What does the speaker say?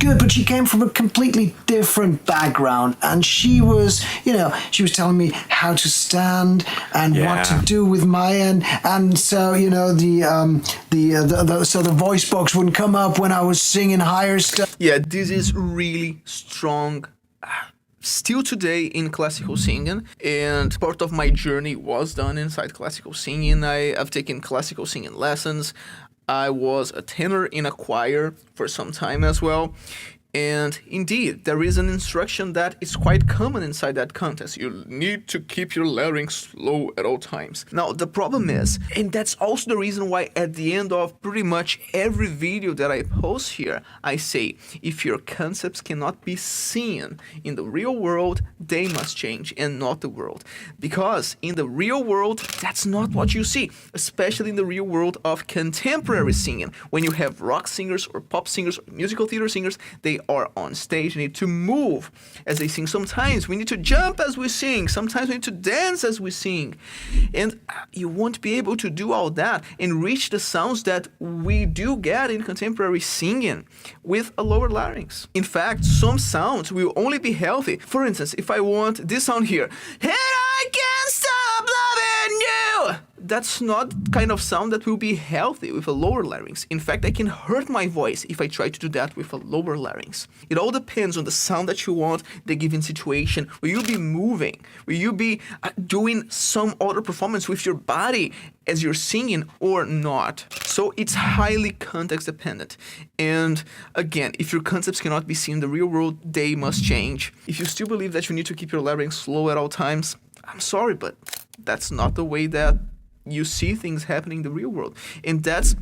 good, but she came from a completely different background, and she was, she was telling me how to stand and what to do with my end, and so the voice box wouldn't come up when I was singing higher stuff. Yeah, this is really strong still today in classical singing, and part of my journey was done inside classical singing. I've taken classical singing lessons. I was a tenor in a choir for some time as well. And indeed, there is an instruction that is quite common inside that context. You need to keep your larynx low at all times. Now, the problem is, and that's also the reason why at the end of pretty much every video that I post here, I say, if your concepts cannot be seen in the real world, they must change and not the world. Because in the real world, that's not what you see, especially in the real world of contemporary singing. When you have rock singers or pop singers or musical theater singers, they are on stage, they need to move as they sing. Sometimes we need to jump as we sing. Sometimes we need to dance as we sing. And you won't be able to do all that and reach the sounds that we do get in contemporary singing with a lower larynx. In fact, some sounds will only be healthy. For instance, if I want this sound here, and I can't stop loving you, that's not the kind of sound that will be healthy with a lower larynx. In fact, I can hurt my voice if I try to do that with a lower larynx. It all depends on the sound that you want, the given situation. Will you be moving? Will you be doing some other performance with your body as you're singing or not? So it's highly context dependent. And again, if your concepts cannot be seen in the real world, they must change. If you still believe that you need to keep your larynx low at all times, I'm sorry, but that's not the way that you see things happening in the real world. And that's